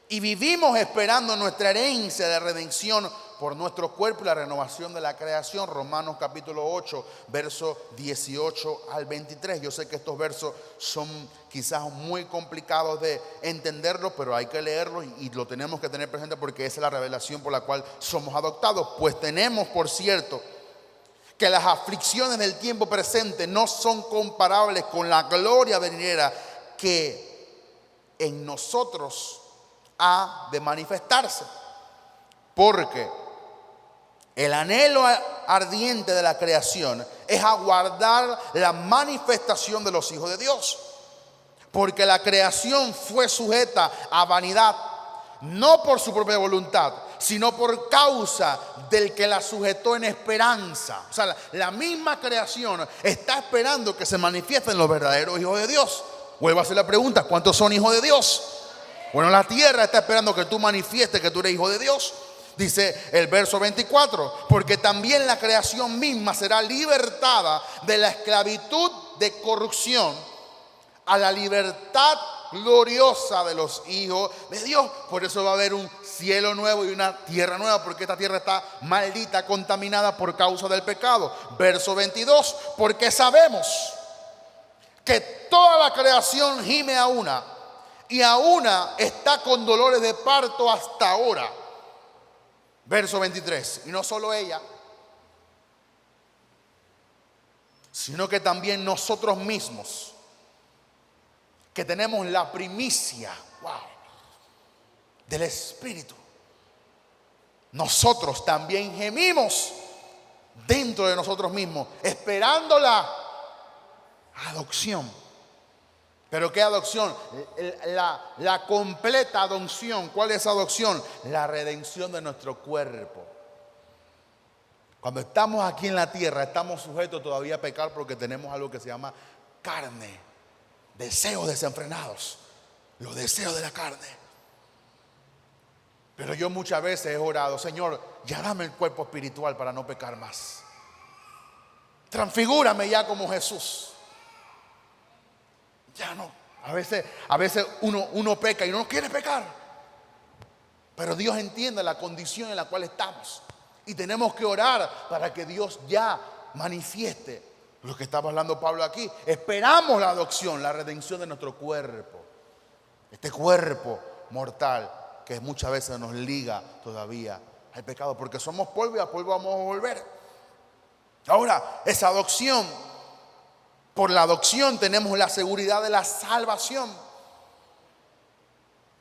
y vivimos esperando nuestra herencia de redención por nuestro cuerpo y la renovación de la creación. Romanos capítulo 8, versos 18 al 23. Yo sé que estos versos son quizás muy complicados de entenderlos, pero hay que leerlos y lo tenemos que tener presente porque esa es la revelación por la cual somos adoptados. Pues tenemos, por cierto, que las aflicciones del tiempo presente no son comparables con la gloria venidera que en nosotros ha de manifestarse. Porque el anhelo ardiente de la creación es aguardar la manifestación de los hijos de Dios. Porque la creación fue sujeta a vanidad, no por su propia voluntad, sino por causa del que la sujetó en esperanza. O sea, la misma creación está esperando que se manifiesten los verdaderos hijos de Dios. Vuelvo a hacer la pregunta, ¿cuántos son hijos de Dios? Bueno, la tierra está esperando que tú manifiestes que tú eres hijo de Dios. Dice el verso 24, porque también la creación misma será libertada de la esclavitud de corrupción a la libertad gloriosa de los hijos de Dios. Por eso va a haber un cielo nuevo y una tierra nueva, porque esta tierra está maldita, contaminada por causa del pecado. Verso 22, porque sabemos que toda la creación gime a una, y a una está con dolores de parto hasta ahora. Verso 23, y no solo ella, sino que también nosotros mismos, que tenemos la primicia, del Espíritu, nosotros también gemimos dentro de nosotros mismos, esperando la adopción. ¿Pero qué adopción? La completa adopción. ¿Cuál es adopción? La redención de nuestro cuerpo. Cuando estamos aquí en la tierra, estamos sujetos todavía a pecar porque tenemos algo que se llama carne. Deseos desenfrenados. Los deseos de la carne. Pero yo muchas veces he orado, Señor, ya dame el cuerpo espiritual para no pecar más. Transfigúrame ya como Jesús. Ya no. A veces uno peca y no quiere pecar. Pero Dios entiende la condición en la cual estamos. Y tenemos que orar para que Dios ya manifieste lo que estaba hablando Pablo aquí. Esperamos la adopción, la redención de nuestro cuerpo. Este cuerpo mortal que muchas veces nos liga todavía al pecado. Porque somos polvo y a polvo vamos a volver. Ahora, esa adopción, por la adopción tenemos la seguridad de la salvación.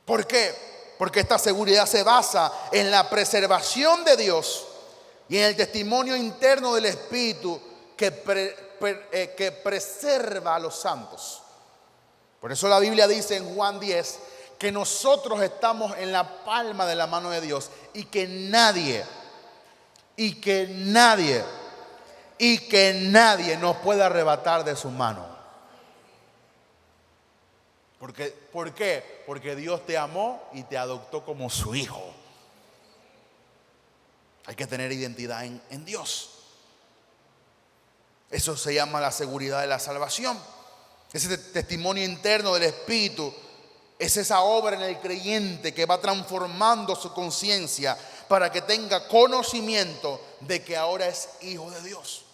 ¿Por qué? Porque esta seguridad se basa en la preservación de Dios y en el testimonio interno del Espíritu que preserva a los santos. Por eso la Biblia dice en Juan 10 que nosotros estamos en la palma de la mano de Dios y que nadie nos puede arrebatar de su mano. ¿Por qué? Porque Dios te amó y te adoptó como su hijo. Hay que tener identidad en Dios. Eso se llama la seguridad de la salvación. Ese testimonio interno del Espíritu es esa obra en el creyente que va transformando su conciencia para que tenga conocimiento de que ahora es hijo de Dios.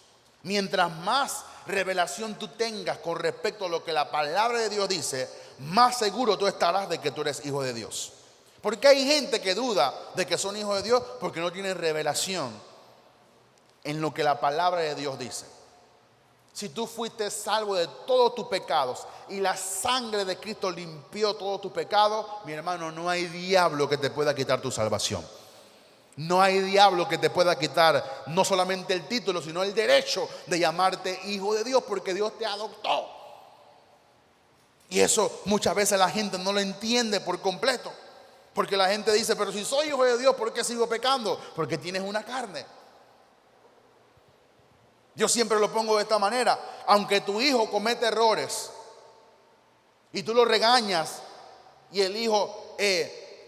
Mientras más revelación tú tengas con respecto a lo que la palabra de Dios dice, más seguro tú estarás de que tú eres hijo de Dios. Porque hay gente que duda de que son hijos de Dios porque no tienen revelación en lo que la palabra de Dios dice. Si tú fuiste salvo de todos tus pecados y la sangre de Cristo limpió todos tus pecados, mi hermano, no hay diablo que te pueda quitar tu salvación. No hay diablo que te pueda quitar no solamente el título, sino el derecho de llamarte hijo de Dios, porque Dios te adoptó. Y eso muchas veces la gente no lo entiende por completo. Porque la gente dice, pero si soy hijo de Dios, ¿por qué sigo pecando? Porque tienes una carne. Yo siempre lo pongo de esta manera. Aunque tu hijo comete errores y tú lo regañas y el hijo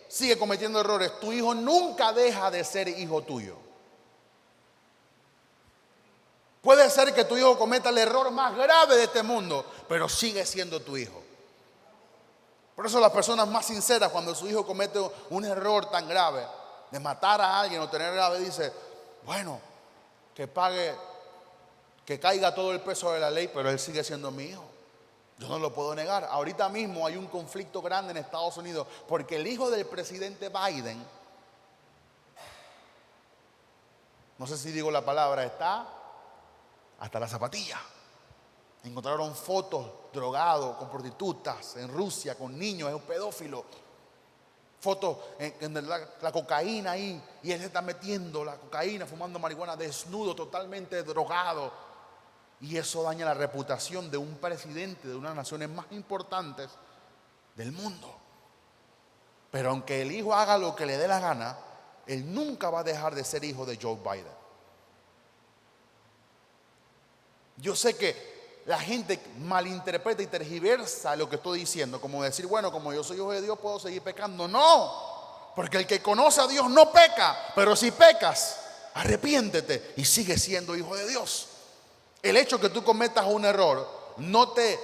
sigue cometiendo errores, tu hijo nunca deja de ser hijo tuyo. Puede ser que tu hijo cometa el error más grave de este mundo, pero sigue siendo tu hijo. Por eso las personas más sinceras, cuando su hijo comete un error tan grave de matar a alguien o tener grave, dice, bueno, que pague, que caiga todo el peso de la ley, pero él sigue siendo mi hijo. Yo no lo puedo negar. Ahorita mismo hay un conflicto grande en Estados Unidos porque el hijo del presidente Biden, no sé si digo la palabra, está hasta la zapatilla. Encontraron fotos drogado con prostitutas en Rusia, con niños, es un pedófilo. Fotos en la cocaína ahí, y él se está metiendo la cocaína, fumando marihuana, desnudo, totalmente drogado. Y eso daña la reputación de un presidente de una de las naciones más importantes del mundo. Pero aunque el hijo haga lo que le dé la gana, él nunca va a dejar de ser hijo de Joe Biden. Yo sé que la gente malinterpreta y tergiversa lo que estoy diciendo, como decir, bueno, como yo soy hijo de Dios, puedo seguir pecando. No, porque el que conoce a Dios no peca, pero si pecas, arrepiéntete y sigue siendo hijo de Dios. El hecho que tú cometas un error no te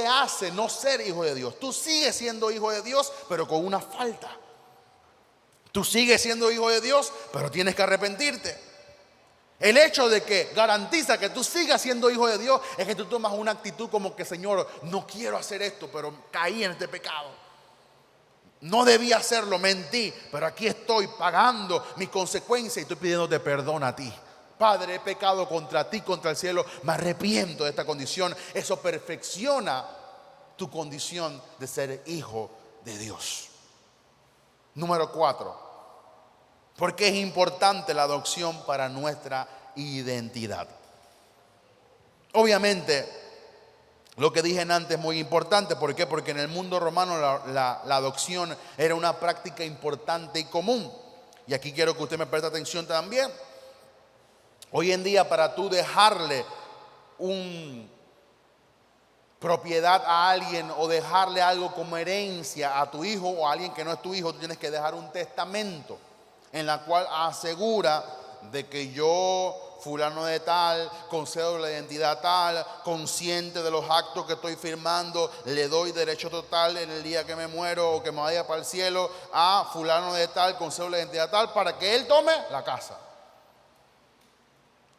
hace no ser hijo de Dios. Tú sigues siendo hijo de Dios, pero con una falta. Tú sigues siendo hijo de Dios, pero tienes que arrepentirte. El hecho de que garantiza que tú sigas siendo hijo de Dios es que tú tomas una actitud como que, Señor, no quiero hacer esto, pero caí en este pecado. No debía hacerlo, mentí, pero aquí estoy pagando mi consecuencia y estoy pidiéndote perdón a ti. Padre, he pecado contra ti, contra el cielo, me arrepiento de esta condición. Eso perfecciona tu condición de ser hijo de Dios. Número 4. Porque es importante la adopción para nuestra identidad. Obviamente, lo que dije antes es muy importante. ¿Por qué? Porque en el mundo romano la adopción era una práctica importante y común. Y aquí quiero que usted me preste atención también. Hoy en día, para tú dejarle una propiedad a alguien o dejarle algo como herencia a tu hijo o a alguien que no es tu hijo, tú tienes que dejar un testamento en la cual asegura de que yo, fulano de tal, concedo la identidad tal, consciente de los actos que estoy firmando, le doy derecho total en el día que me muero o que me vaya para el cielo a fulano de tal, concedo la identidad tal, para que él tome la casa.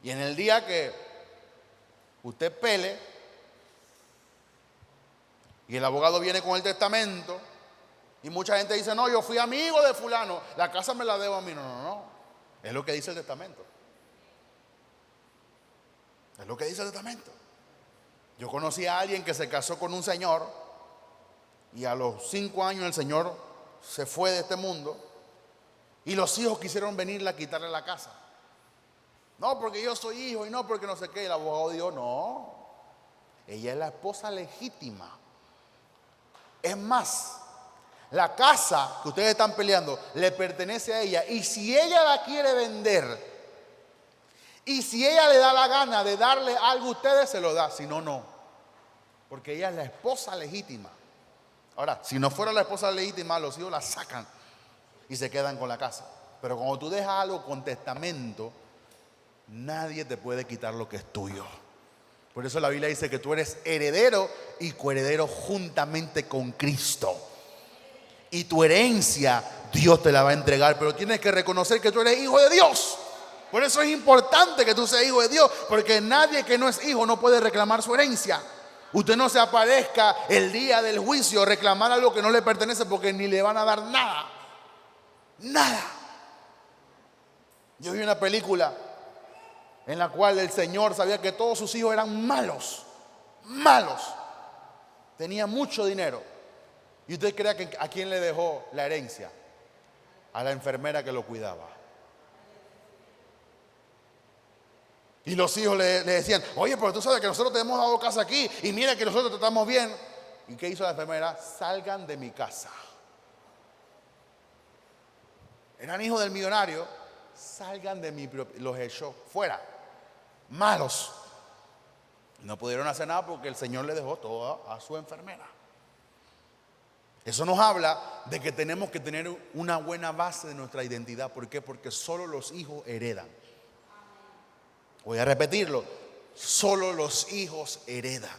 Y en el día que usted pele y el abogado viene con el testamento, y mucha gente dice, no, yo fui amigo de fulano, la casa me la debo a mí. No. Es lo que dice el testamento. Es lo que dice el testamento. Yo conocí a alguien que se casó con un señor y a los 5 años el señor se fue de este mundo y los hijos quisieron venirle a quitarle la casa. No, porque yo soy hijo y no porque no sé qué. El abogado dijo, no, ella es la esposa legítima. Es más, la casa que ustedes están peleando le pertenece a ella. Y si ella la quiere vender, y si ella le da la gana de darle algo a ustedes, se lo da. Si no, no. Porque ella es la esposa legítima. Ahora, si no fuera la esposa legítima, los hijos la sacan y se quedan con la casa. Pero cuando tú dejas algo con testamento, nadie te puede quitar lo que es tuyo. Por eso la Biblia dice que tú eres heredero y coheredero juntamente con Cristo. Y tu herencia Dios te la va a entregar, pero tienes que reconocer que tú eres hijo de Dios. Por eso es importante que tú seas hijo de Dios, porque nadie que no es hijo no puede reclamar su herencia. Usted no se aparezca el día del juicio a reclamar algo que no le pertenece, porque ni le van a dar nada. Nada. Yo vi una película en la cual el Señor sabía que todos sus hijos eran malos. Malos. Tenía mucho dinero. ¿Y usted cree que a quién le dejó la herencia? A la enfermera que lo cuidaba. Y los hijos le decían, oye, pero tú sabes que nosotros te hemos dado casa aquí y mira que nosotros te tratamos bien. ¿Y qué hizo la enfermera? Salgan de mi casa. Eran hijos del millonario. Salgan de mi propiedad. Los echó fuera. Malos. No pudieron hacer nada porque el Señor le dejó todo a su enfermera. Eso nos habla de que tenemos que tener una buena base de nuestra identidad. ¿Por qué? Porque solo los hijos heredan. Voy a repetirlo. Solo los hijos heredan.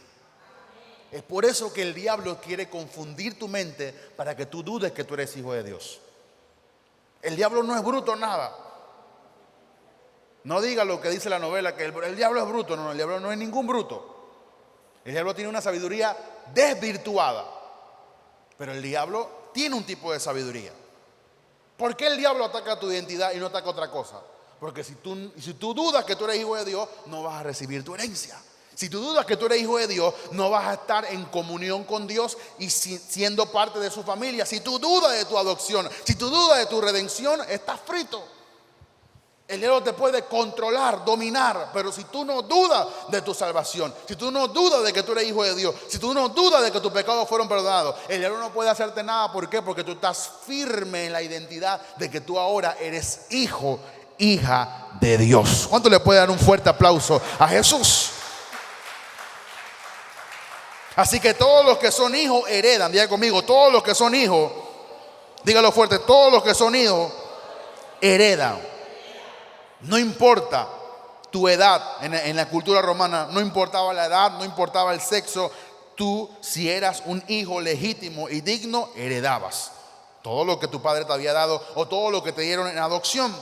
Es por eso que el diablo quiere confundir tu mente para que tú dudes que tú eres hijo de Dios. El diablo no es bruto nada. No diga lo que dice la novela, que el diablo es bruto. No, el diablo no es ningún bruto. El diablo tiene una sabiduría desvirtuada. Pero el diablo tiene un tipo de sabiduría. ¿Por qué el diablo ataca tu identidad y no ataca otra cosa? Porque si tú dudas que tú eres hijo de Dios, no vas a recibir tu herencia. Si tú dudas que tú eres hijo de Dios, no vas a estar en comunión con Dios y siendo parte de su familia. Si tú dudas de tu adopción, si tú dudas de tu redención, estás frito. El diablo te puede controlar, dominar, pero si tú no dudas de tu salvación, si tú no dudas de que tú eres hijo de Dios, si tú no dudas de que tus pecados fueron perdonados, el diablo no puede hacerte nada. ¿Por qué? Porque tú estás firme en la identidad de que tú ahora eres hijo, hija de Dios. ¿Cuánto le puede dar un fuerte aplauso a Jesús? Así que todos los que son hijos heredan. Diga conmigo, todos los que son hijos, dígalo fuerte, todos los que son hijos heredan. No importa tu edad, en la cultura romana no importaba la edad, no importaba el sexo. Tú, si eras un hijo legítimo y digno, heredabas todo lo que tu padre te había dado o todo lo que te dieron en adopción.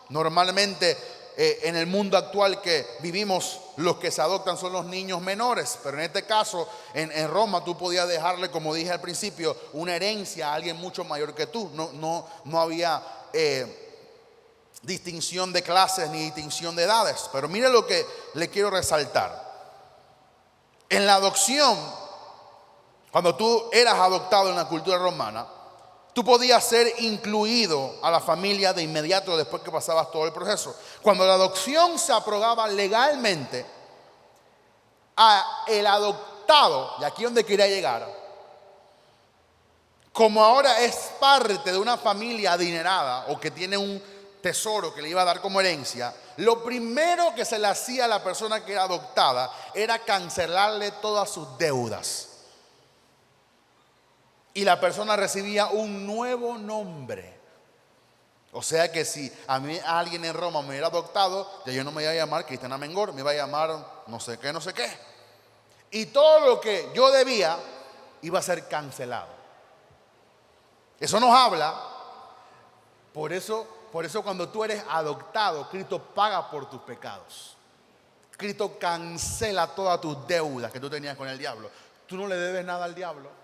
Normalmente en el mundo actual que vivimos, los que se adoptan son los niños menores, pero en este caso en Roma tú podías dejarle, como dije al principio, una herencia a alguien mucho mayor que tú. No había distinción de clases ni distinción de edades. Pero mire lo que le quiero resaltar. En la adopción, cuando tú eras adoptado en la cultura romana, tú podías ser incluido a la familia de inmediato después que pasabas todo el proceso. Cuando la adopción se aprobaba legalmente, a el adoptado, y aquí es donde quería llegar, como ahora es parte de una familia adinerada o que tiene un tesoro que le iba a dar como herencia, lo primero que se le hacía a la persona que era adoptada era cancelarle todas sus deudas. Y la persona recibía un nuevo nombre. O sea que si a mí alguien en Roma me hubiera adoptado, ya yo no me iba a llamar Cristian Amengor, me iba a llamar no sé qué, no sé qué. Y todo lo que yo debía iba a ser cancelado. Eso nos habla. Por eso cuando tú eres adoptado, Cristo paga por tus pecados. Cristo cancela todas tus deudas que tú tenías con el diablo. Tú no le debes nada al diablo.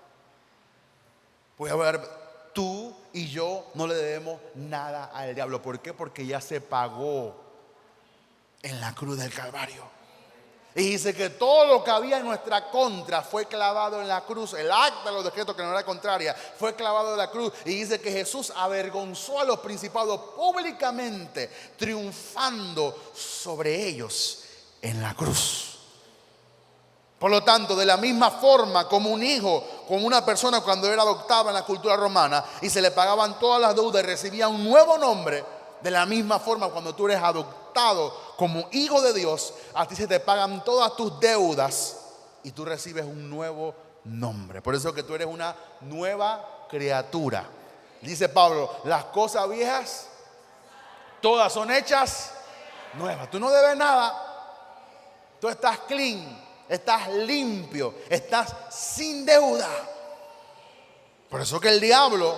Pues a ver, tú y yo no le debemos nada al diablo. ¿Por qué? Porque ya se pagó en la cruz del Calvario. Y dice que todo lo que había en nuestra contra fue clavado en la cruz. El acta de los decretos, que no era contraria, fue clavado en la cruz. Y dice que Jesús avergonzó a los principados públicamente, triunfando sobre ellos en la cruz. Por lo tanto, de la misma forma como un hijo, como una persona cuando era adoptada en la cultura romana y se le pagaban todas las deudas y recibía un nuevo nombre, de la misma forma cuando tú eres adoptado como hijo de Dios, a ti se te pagan todas tus deudas y tú recibes un nuevo nombre. Por eso que tú eres una nueva criatura. Dice Pablo, las cosas viejas todas son hechas nuevas. Tú no debes nada. Tú estás clean. Estás limpio, estás sin deuda. Por eso que el diablo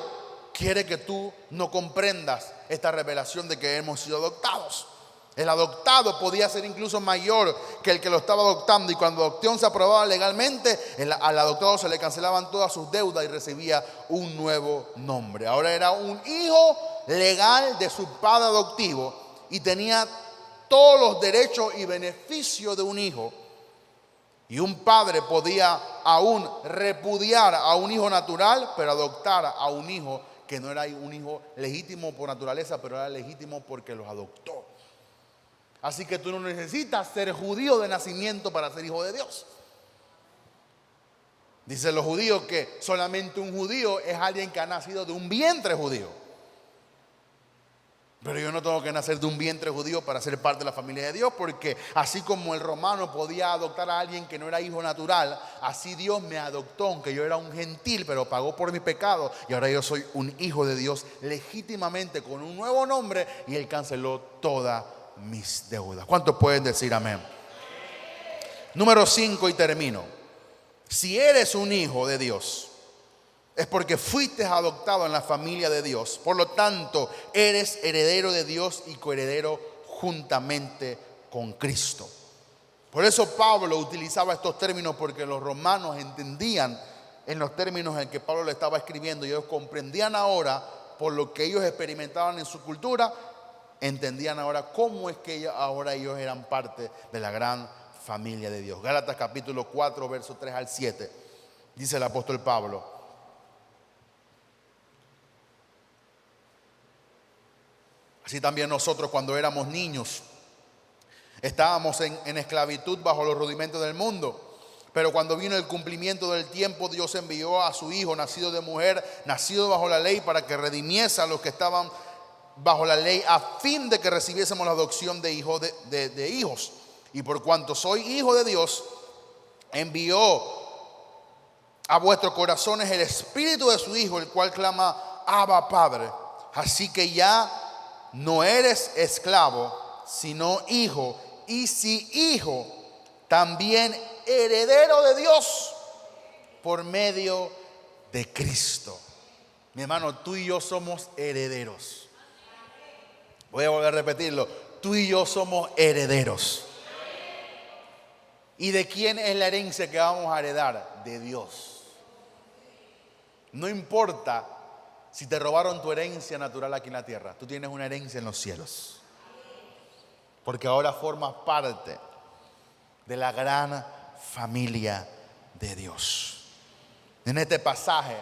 quiere que tú no comprendas esta revelación de que hemos sido adoptados. El adoptado podía ser incluso mayor que el que lo estaba adoptando, y cuando la adopción se aprobaba legalmente, al adoptado se le cancelaban todas sus deudas y recibía un nuevo nombre. Ahora era un hijo legal de su padre adoptivo y tenía todos los derechos y beneficios de un hijo. Y un padre podía aún repudiar a un hijo natural, pero adoptar a un hijo que no era un hijo legítimo por naturaleza, pero era legítimo porque los adoptó. Así que tú no necesitas ser judío de nacimiento para ser hijo de Dios. Dicen los judíos que solamente un judío es alguien que ha nacido de un vientre judío. Pero yo no tengo que nacer de un vientre judío para ser parte de la familia de Dios, porque así como el romano podía adoptar a alguien que no era hijo natural, así Dios me adoptó, aunque yo era un gentil, pero pagó por mi pecado, y ahora yo soy un hijo de Dios legítimamente con un nuevo nombre, y Él canceló todas mis deudas. ¿Cuántos pueden decir amén? Número 5 y termino. Si eres un hijo de Dios, es porque fuiste adoptado en la familia de Dios. Por lo tanto, eres heredero de Dios y coheredero juntamente con Cristo. Por eso Pablo utilizaba estos términos, porque los romanos entendían en los términos en que Pablo le estaba escribiendo, y ellos comprendían ahora, por lo que ellos experimentaban en su cultura, entendían ahora cómo es que ahora ellos eran parte de la gran familia de Dios. Gálatas capítulo 4, versos 3 al 7, dice el apóstol Pablo: así también nosotros, cuando éramos niños, estábamos en esclavitud bajo los rudimentos del mundo. Pero cuando vino el cumplimiento del tiempo, Dios envió a su Hijo, nacido de mujer, nacido bajo la ley, para que redimiese a los que estaban bajo la ley, a fin de que recibiésemos la adopción de hijos de hijos. Y por cuanto soy hijo de Dios, envió a vuestros corazones el espíritu de su Hijo, el cual clama: Abba, Padre. Así que ya no eres esclavo, sino hijo, y si hijo, también heredero de Dios por medio de Cristo. Mi hermano, tú y yo somos herederos. Voy a volver a repetirlo: tú y yo somos herederos. ¿Y de quién es la herencia que vamos a heredar? De Dios. No importa si te robaron tu herencia natural aquí en la tierra, tú tienes una herencia en los cielos. Porque ahora formas parte de la gran familia de Dios. En este pasaje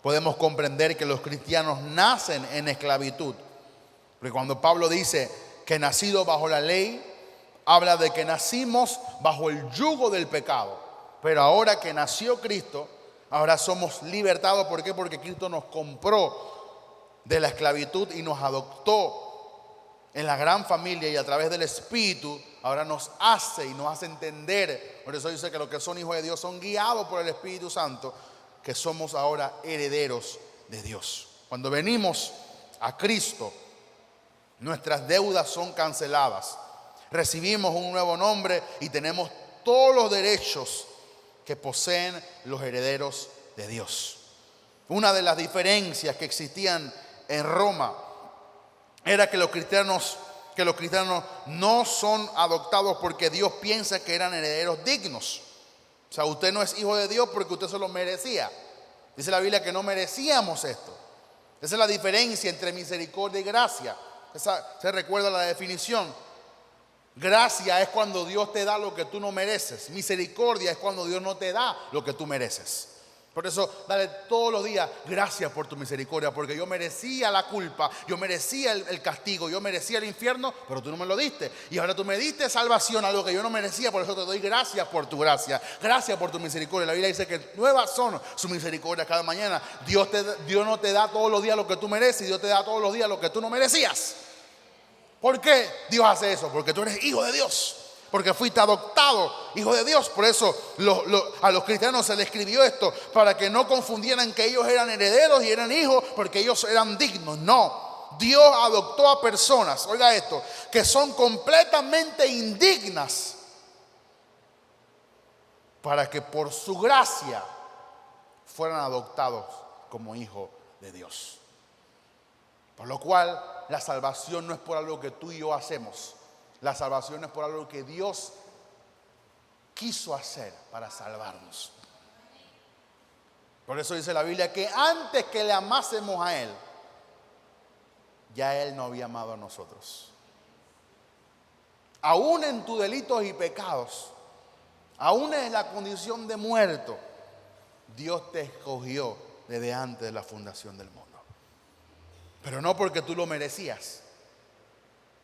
podemos comprender que los cristianos nacen en esclavitud. Porque cuando Pablo dice que nacido bajo la ley, habla de que nacimos bajo el yugo del pecado. Pero ahora que nació Cristo, ahora somos libertados. ¿Por qué? Porque Cristo nos compró de la esclavitud y nos adoptó en la gran familia, y a través del Espíritu ahora nos hace y nos hace entender. Por eso dice que los que son hijos de Dios son guiados por el Espíritu Santo, que somos ahora herederos de Dios. Cuando venimos a Cristo, nuestras deudas son canceladas. Recibimos un nuevo nombre y tenemos todos los derechos que poseen los herederos de Dios. Una de las diferencias que existían en Roma era que los cristianos no son adoptados porque Dios piensa que eran herederos dignos. O sea, usted no es hijo de Dios porque usted se lo merecía. Dice la Biblia que no merecíamos esto. Esa es la diferencia entre misericordia y gracia. Se recuerda la definición. Gracia es cuando Dios te da lo que tú no mereces. Misericordia es cuando Dios no te da lo que tú mereces. Por eso, dale todos los días gracias por tu misericordia, porque yo merecía la culpa, yo merecía el castigo, yo merecía el infierno, pero tú no me lo diste. Y ahora tú me diste salvación, algo que yo no merecía, por eso te doy gracias por tu gracia, gracias por tu misericordia. La Biblia dice que nuevas son sus misericordias cada mañana. Dios no te da todos los días lo que tú mereces, y Dios te da todos los días lo que tú no merecías. ¿Por qué Dios hace eso? Porque tú eres hijo de Dios. Porque fuiste adoptado, hijo de Dios. Por eso a los cristianos se les escribió esto, para que no confundieran que ellos eran herederos y eran hijos, porque ellos eran dignos. No, Dios adoptó a personas, oiga esto, que son completamente indignas, para que por su gracia fueran adoptados como hijos de Dios. Por lo cual, la salvación no es por algo que tú y yo hacemos. La salvación es por algo que Dios quiso hacer para salvarnos. Por eso dice la Biblia que antes que le amásemos a Él, ya Él nos había amado a nosotros. Aún en tus delitos y pecados, aún en la condición de muerto, Dios te escogió desde antes de la fundación del mundo. Pero no porque tú lo merecías.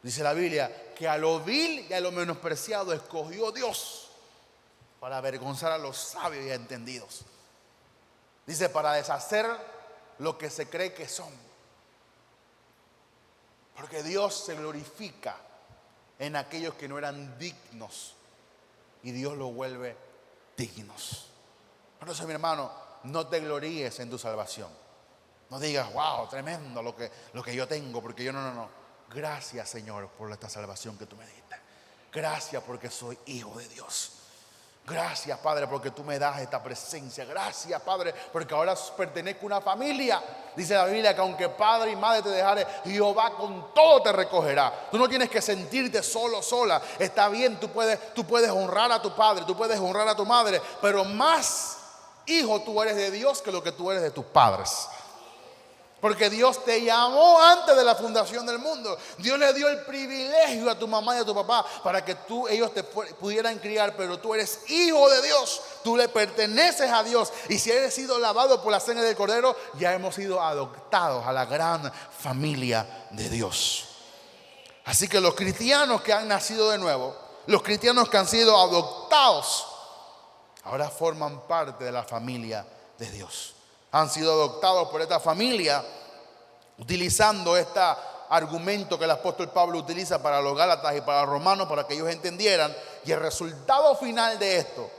Dice la Biblia que a lo vil y a lo menospreciado escogió Dios para avergonzar a los sabios y entendidos. Dice, para deshacer lo que se cree que son. Porque Dios se glorifica en aquellos que no eran dignos y Dios los vuelve dignos. Por eso, mi hermano, no te gloríes en tu salvación. No digas, wow, tremendo lo que yo tengo, porque yo no. Gracias, Señor, por esta salvación que tú me diste. Gracias porque soy hijo de Dios. Gracias, Padre, porque tú me das esta presencia. Gracias, Padre, porque ahora pertenezco a una familia. Dice la Biblia que aunque padre y madre te dejare, Jehová con todo te recogerá. Tú no tienes que sentirte solo, sola. Está bien, tú puedes honrar a tu padre, tú puedes honrar a tu madre, pero más hijo tú eres de Dios que lo que tú eres de tus padres. Porque Dios te llamó antes de la fundación del mundo. Dios le dio el privilegio a tu mamá y a tu papá para que ellos te pudieran criar. Pero tú eres hijo de Dios. Tú le perteneces a Dios. Y si eres sido lavado por la sangre del Cordero, ya hemos sido adoptados a la gran familia de Dios. Así que los cristianos que han nacido de nuevo, los cristianos que han sido adoptados, ahora forman parte de la familia de Dios. Han sido adoptados por esta familia, utilizando este argumento que el apóstol Pablo utiliza para los Gálatas y para los romanos, para que ellos entendieran. Y el resultado final de esto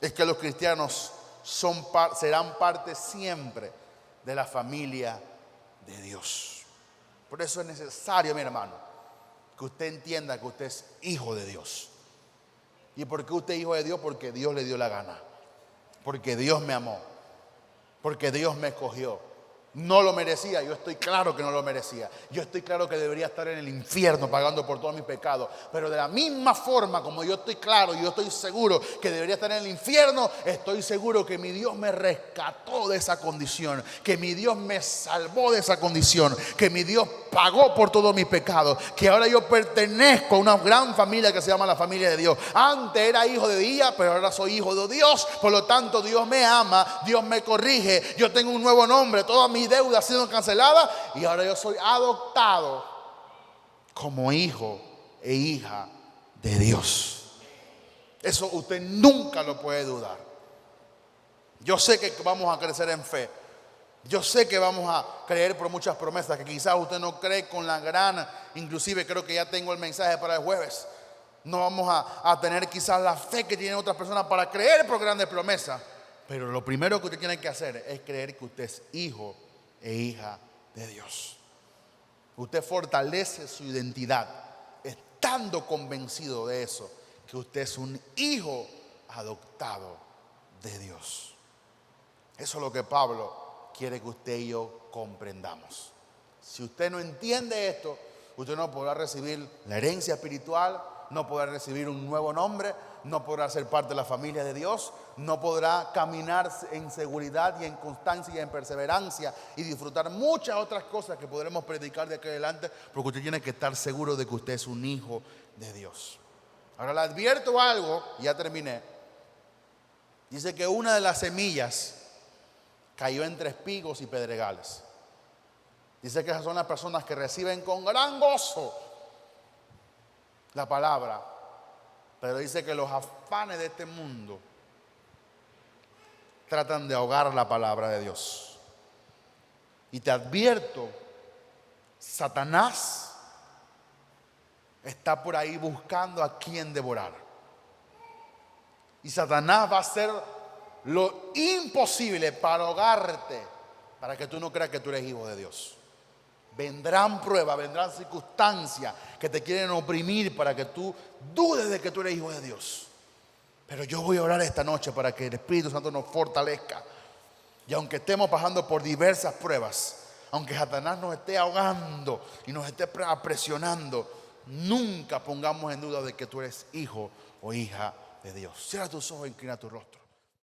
es que los cristianos serán parte siempre de la familia de Dios. Por eso es necesario, mi hermano, que usted entienda que usted es hijo de Dios. ¿Y por qué usted es hijo de Dios? Porque Dios le dio la gana, porque Dios me amó, porque Dios me escogió. No lo merecía, yo estoy claro que no lo merecía. Yo estoy claro que debería estar en el infierno pagando por todos mis pecados. Pero de la misma forma como yo estoy claro, yo estoy seguro que debería estar en el infierno, estoy seguro que mi Dios me rescató de esa condición, que mi Dios me salvó de esa condición, que mi Dios pagó por todos mis pecados, que ahora yo pertenezco a una gran familia que se llama la familia de Dios. Antes era hijo de día, pero ahora soy hijo de Dios. Por lo tanto, Dios me ama, Dios me corrige, yo tengo un nuevo nombre, todas mis deudas han sido canceladas y ahora yo soy adoptado como hijo e hija de Dios. Eso usted nunca lo puede dudar. Yo sé que vamos a crecer en fe. Yo sé que vamos a creer por muchas promesas que quizás usted no cree con la gran, inclusive creo que ya tengo el mensaje para el jueves. No vamos a tener quizás la fe que tienen otras personas para creer por grandes promesas. Pero lo primero que usted tiene que hacer es creer que usted es hijo e hija de Dios. Usted fortalece su identidad estando convencido de eso, que usted es un hijo adoptado de Dios. Eso es lo que Pablo quiere que usted y yo comprendamos. Si usted no entiende esto, usted no podrá recibir la herencia espiritual, no podrá recibir un nuevo nombre, no podrá ser parte de la familia de Dios, no podrá caminar en seguridad y en constancia y en perseverancia y disfrutar muchas otras cosas que podremos predicar de aquí adelante, porque usted tiene que estar seguro de que usted es un hijo de Dios. Ahora le advierto algo, ya terminé. Dice que una de las semillas cayó entre espigos y pedregales. Dice que esas son las personas que reciben con gran gozo la palabra, pero dice que los afanes de este mundo tratan de ahogar la palabra de Dios. Y te advierto, Satanás está por ahí buscando a quien devorar. Y Satanás va a hacer lo imposible para ahogarte, para que tú no creas que tú eres hijo de Dios. Vendrán pruebas, vendrán circunstancias que te quieren oprimir para que tú dudes de que tú eres hijo de Dios. Pero yo voy a orar esta noche para que el Espíritu Santo nos fortalezca. Y aunque estemos pasando por diversas pruebas, aunque Satanás nos esté ahogando y nos esté presionando, nunca pongamos en duda de que tú eres hijo o hija de Dios. Cierra tus ojos e inclina tu rostro.